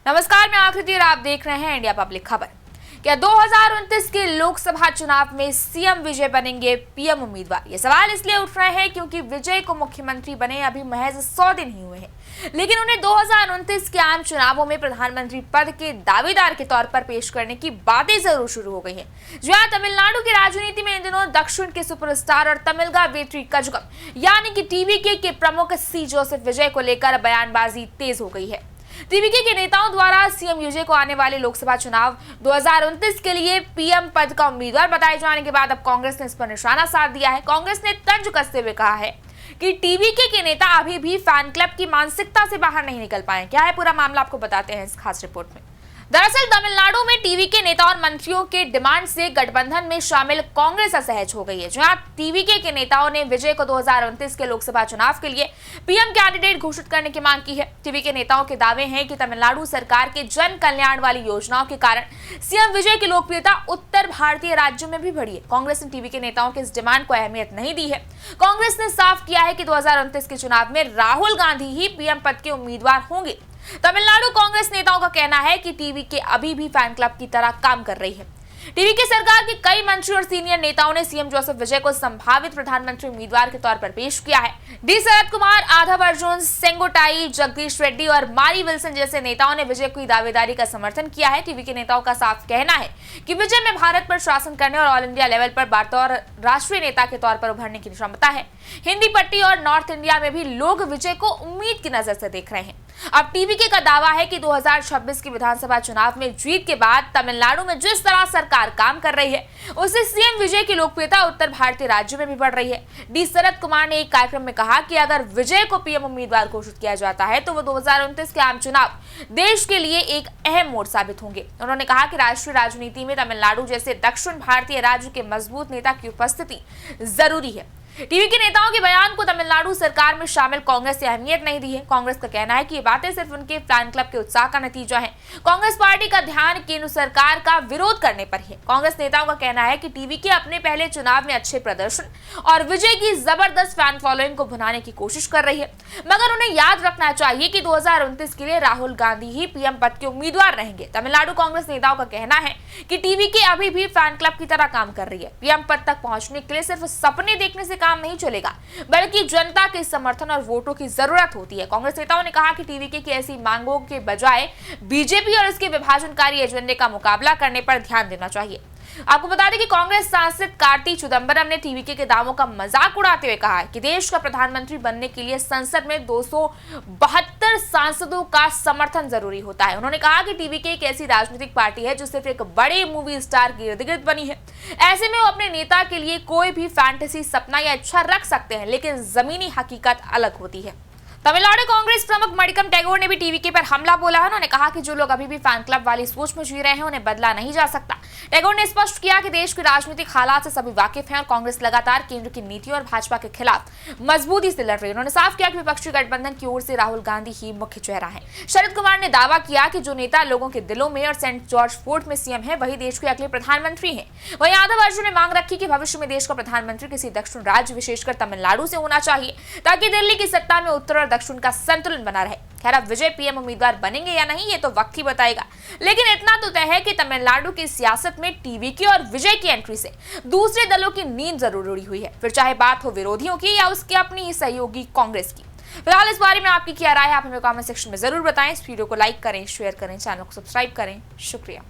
नमस्कार, मैं आकृति और आप देख रहे हैं इंडिया पब्लिक खबर। क्या 2029 के लोकसभा चुनाव में सीएम विजय बनेंगे पीएम उम्मीदवार? ये सवाल इसलिए उठ रहे हैं क्योंकि विजय को मुख्यमंत्री बने अभी महज 100 दिन ही हुए हैं, लेकिन उन्हें 2029 के आम चुनावों में प्रधानमंत्री पद के दावेदार के तौर पर पेश करने की बातें जरूर शुरू हो गई हैं। जहां तमिलनाडु की राजनीति में इन दिनों दक्षिण के सुपरस्टार और तमिलगा वेट्री कजगम यानी कि टीवीके के प्रमुख सी जोसेफ विजय को लेकर बयानबाजी तेज हो गई है। टीवीके के नेताओं द्वारा सीएम विजय को आने वाले लोकसभा चुनाव 2029 के लिए पीएम पद का उम्मीदवार बताए जाने के बाद अब कांग्रेस ने इस पर निशाना साध दिया है। कांग्रेस ने तंज कसते हुए कहा है कि टीवीके के नेता अभी भी फैन क्लब की मानसिकता से बाहर नहीं निकल पाए। क्या है पूरा मामला, आपको बताते हैं इस खास रिपोर्ट में। दरअसल तमिलनाडु में टीवीके नेता और मंत्रियों के डिमांड से गठबंधन में शामिल कांग्रेस असहज हो गई है। जहां टीवीके के नेताओं ने विजय को 2029 के लोकसभा चुनाव के लिए पीएम कैंडिडेट घोषित करने की मांग की है। टीवीके नेताओं के दावे हैं कि तमिलनाडु सरकार के जन कल्याण वाली योजनाओं के कारण सीएम विजय की लोकप्रियता उत्तर भारतीय राज्यों में भी बढ़ी है। कांग्रेस ने टीवीके नेताओं के इस डिमांड को अहमियत नहीं दी है। कांग्रेस ने साफ किया है कि 2029 के चुनाव में राहुल गांधी ही पीएम पद के उम्मीदवार होंगे। तमिलनाडु कांग्रेस नेताओं का कहना है कि टीवीके अभी भी फैन क्लब की तरह काम कर रही है। टीवीके सरकार के कई मंत्री और सीनियर नेताओं ने सीएम जोसेफ विजय को संभावित प्रधानमंत्री उम्मीदवार के तौर पर पेश किया है। डी शरद कुमार, आधव अर्जुन, सेंगोटाई, जगदीश रेड्डी और मारी विल्सन जैसे नेताओं ने विजय की दावेदारी का समर्थन किया है। टीवीके नेताओं का साफ कहना है कि विजय में भारत पर शासन करने और ऑल इंडिया लेवल पर बतौर राष्ट्रीय नेता के तौर पर उभरने की क्षमता है। हिंदी पट्टी और नॉर्थ इंडिया में भी लोग विजय को उम्मीद की नजर से देख रहे हैं। अब टीवीके का दावा है कि 2026 के विधानसभा चुनाव में जीत के बाद तमिलनाडु में जिस तरह सरकार काम कर रही है, उससे सीएम विजय की लोकप्रियता उत्तर भारतीय राज्यों में भी बढ़ रही है। डी शरद कुमार ने एक कार्यक्रम में कहा कि अगर विजय को पीएम उम्मीदवार घोषित किया जाता है तो वो 2029 के आम चुनाव देश के लिए एक अहम मोड़ साबित होंगे। उन्होंने कहा कि राष्ट्रीय राजनीति में तमिलनाडु जैसे दक्षिण भारतीय राज्य के मजबूत नेता की उपस्थिति जरूरी है। टीवीके नेताओं के बयान को तमिलनाडु सरकार में शामिल कांग्रेस ने अहमियत नहीं दी है। कांग्रेस का कहना है कि ये बातें सिर्फ उनके फैन क्लब के उत्साह का नतीजा है। कांग्रेस पार्टी का ध्यान केंद्र सरकार का विरोध करने पर है। कांग्रेस नेताओं का कहना है कि टीवीके अपने पहले चुनाव में अच्छे प्रदर्शन और विजय की जबरदस्त फैन फॉलोइंग को भुनाने की कोशिश कर रही है, मगर उन्हें याद रखना चाहिए कि 2029 के लिए राहुल गांधी ही पीएम पद के उम्मीदवार रहेंगे। तमिलनाडु कांग्रेस नेताओं का कहना है कि टीवीके अभी भी फैन क्लब की तरह काम कर रही है। पीएम पद तक पहुंचने के लिए सिर्फ सपने देखने से काम नहीं चलेगा, बल्कि जनता के समर्थन और वोटों की जरूरत होती है। कांग्रेस नेताओं ने कहा कि टीवीके की ऐसी मांगों के बजाय बीजेपी और इसके विभाजनकारी एजेंडे का मुकाबला करने पर ध्यान देना चाहिए। आपको बता दें कि कांग्रेस सांसद कार्ति चिदंबरम ने टीवीके के दावों का मजाक उड़ाते हुए कहा है कि देश का प्रधानमंत्री बनने के लिए संसद में 272 सांसदों का समर्थन जरूरी होता है। उन्होंने कहा कि टीवीके एक ऐसी राजनीतिक पार्टी है जो सिर्फ एक बड़े मूवी स्टार के इर्द गिर्द बनी है। ऐसे में वो अपने नेता के लिए कोई भी फैंटेसी सपना या इच्छा रख सकते हैं, लेकिन जमीनी हकीकत अलग होती है। तमिलनाडु कांग्रेस प्रमुख मणिकम टैगोर ने भी टीवीके पर हमला बोला है। उन्होंने कहा कि जो लोग अभी भी फैन क्लब वाली सोच में जी रहे हैं उन्हें बदला नहीं जा सकता। टैगोर ने स्पष्ट किया कि देश के राजनीतिक हालात से सभी वाकिफ हैं और कांग्रेस लगातार केंद्र की नीतियों और भाजपा के खिलाफ मजबूती से लड़ रही है। उन्होंने साफ किया कि विपक्षी गठबंधन की ओर से राहुल गांधी ही मुख्य चेहरा है। शरद कुमार ने दावा किया कि जो नेता लोगों के दिलों में और सेंट जॉर्ज फोर्ट में सीएम है वही देश के अगले प्रधानमंत्री है। वहीं आधव अर्जुन ने मांग रखी कि भविष्य में देश का प्रधानमंत्री किसी दक्षिण राज्य विशेषकर तमिलनाडु से होना चाहिए, ताकि दिल्ली की सत्ता में उत्तर और दक्षिण का संतुलन बना रहे। खैर, अब विजय पीएम उम्मीदवार बनेंगे या नहीं ये तो वक्त ही बताएगा, लेकिन इतना तो तय है कि तमिलनाडु की सियासत में टीवीके और विजय की एंट्री से दूसरे दलों की नींद जरूर उड़ी हुई है, फिर चाहे बात हो विरोधियों की या उसके अपनी ही सहयोगी कांग्रेस की। फिलहाल इस बारे में आपकी क्या राय है, आप हमें कमेंट सेक्शन में जरूर बताएं। इस वीडियो को लाइक करें, शेयर करें, चैनल को सब्सक्राइब करें। शुक्रिया।